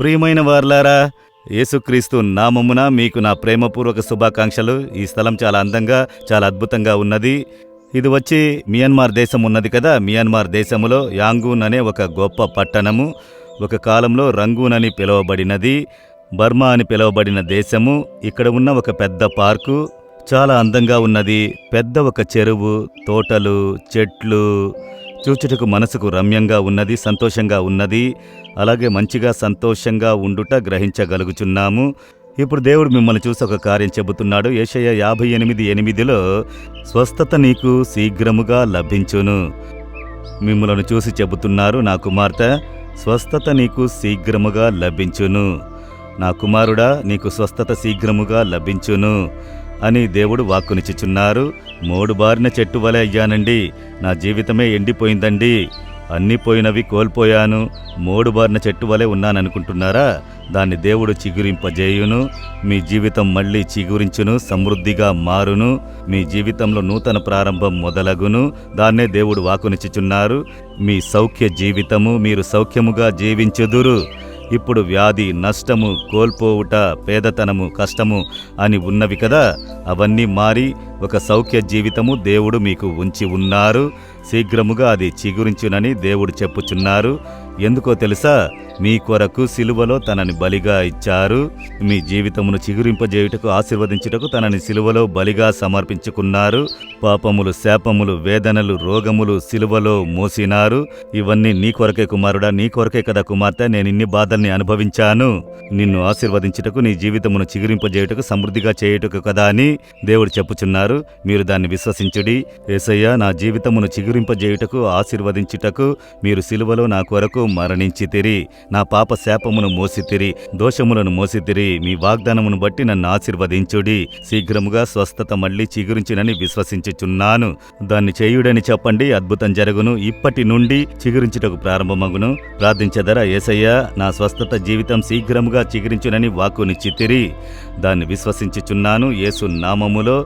ప్రియమైన వారలారా, యేసుక్రీస్తు నామమున మీకు నా ప్రేమపూర్వక శుభాకాంక్షలు. ఈ స్థలం చాలా అందంగా, చాలా అద్భుతంగా ఉన్నది. ఇది వచ్చి మియన్మార్ దేశం ఉన్నది కదా. మియన్మార్ దేశములో యాంగూన్ అనే ఒక గొప్ప పట్టణము, ఒక కాలంలో రంగూన్ అని పిలువబడినది, బర్మా అని పిలువబడిన దేశము. ఇక్కడ ఉన్న ఒక పెద్ద పార్కు చాలా అందంగా ఉన్నది. పెద్ద ఒక చెరువు, తోటలు, చెట్లు, చూచుటకు మనసుకు రమ్యంగా ఉన్నది, సంతోషంగా ఉన్నది. అలాగే మంచిగా సంతోషంగా ఉండుట గ్రహించగలుగుచున్నాము. ఇప్పుడు దేవుడు మిమ్మల్ని చూసి ఒక కార్యం చెబుతున్నాడు. యెషయా 58:8లో స్వస్థత నీకు శీఘ్రముగా లభించును. మిమ్మలను చూసి చెబుతున్నారు, నా కుమార్తె, స్వస్థత నీకు శీఘ్రముగా లభించును. నా కుమారుడా, నీకు స్వస్థత శీఘ్రముగా లభించును అని దేవుడు వాక్కునిచ్చుచున్నారు. మోడుబారిన చెట్టు వలె అయ్యానండి, నా జీవితమే ఎండిపోయిందండి, అన్నీ పోయినవి కోల్పోయాను, మోడుబారిన చెట్టు వలె ఉన్నాననుకుంటున్నారా? దాన్ని దేవుడు చిగురింపజేయును. మీ జీవితం మళ్ళీ చిగురించును, సమృద్ధిగా మారును. మీ జీవితంలో నూతన ప్రారంభం మొదలగును. దాన్నే దేవుడు వాక్కునిచ్చుచున్నారు. మీ సౌఖ్య జీవితము, మీరు సౌఖ్యముగా జీవించుదురు. ఇప్పుడు వ్యాధి, నష్టము, కోల్పోవుట, పేదతనము, కష్టము అని ఉన్నవి కదా, అవన్నీ మారి ఒక సౌఖ్య జీవితము దేవుడు మీకు ఉంచి ఉన్నారు. శీఘ్రముగా అది చిగురించునని దేవుడు చెప్పుచున్నారు. ఎందుకో తెలుసా? మీ కొరకు సిలువలో తనని బలిగా ఇచ్చారు. మీ జీవితమును చిగురింపజేయుటకు, ఆశీర్వదించుటకు తనని సిలువలో బలిగా సమర్పించుకున్నారు. పాపములు, శాపములు, వేదనలు, రోగములు సిలువలో మోసినారు. ఇవన్నీ నీ కొరకే కుమారుడా, నీ కొరకే కదా కుమార్తె. నేను ఇన్ని బాధల్ని అనుభవించాను నిన్ను ఆశీర్వదించుటకు, నీ జీవితమును చిగురింపజేయుటకు, సమృద్ధిగా చేయుటకు కదా అని దేవుడు చెప్పుచున్నారు. మీరు దాన్ని విశ్వసించుడి. యేసయ్య నా జీవితమును చిగురింపజేయుటకు, ఆశీర్వదించుటకు మీరు సిలువలో నా కొరకు మరణించితిరి. నా పాప శాపమును మోసితిరి, దోషములను మోసితిరి. మీ వాగ్దానమును బట్టి నన్ను ఆశీర్వదించుడి. శీఘ్రముగా స్వస్థత మళ్లీ చిగురించినని విశ్వసించుచున్నాను. దాన్ని చేయుడని చెప్పండి, అద్భుతం జరుగును. ఇప్పటి నుండి చిగురించుటకు ప్రారంభమగును. ప్రార్థించదరా? యేసయ్య నా స్వస్థత జీవితం శీఘ్రముగా చిగురించునని వాక్కునిచ్చితిరి. దాన్ని విశ్వసించుచున్నాను. యేసు నామములో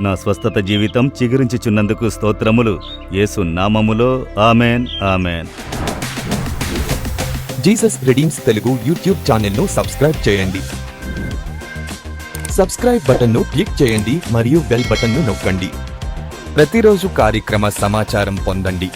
నా స్వస్థత జీవితం చిగురించుచున్నందుకు స్తోత్రములు. యేసు నామములో amen, amen. Jesus redeems Telugu YouTube ఛానల్ను సబ్స్క్రైబ్ చేయండి. సబ్స్క్రైబ్ బటన్ను క్లిక్ చేయండి మరియు బెల్ బటన్ను నొక్కండి. ప్రతిరోజు కార్యక్రమ సమాచారం పొందండి.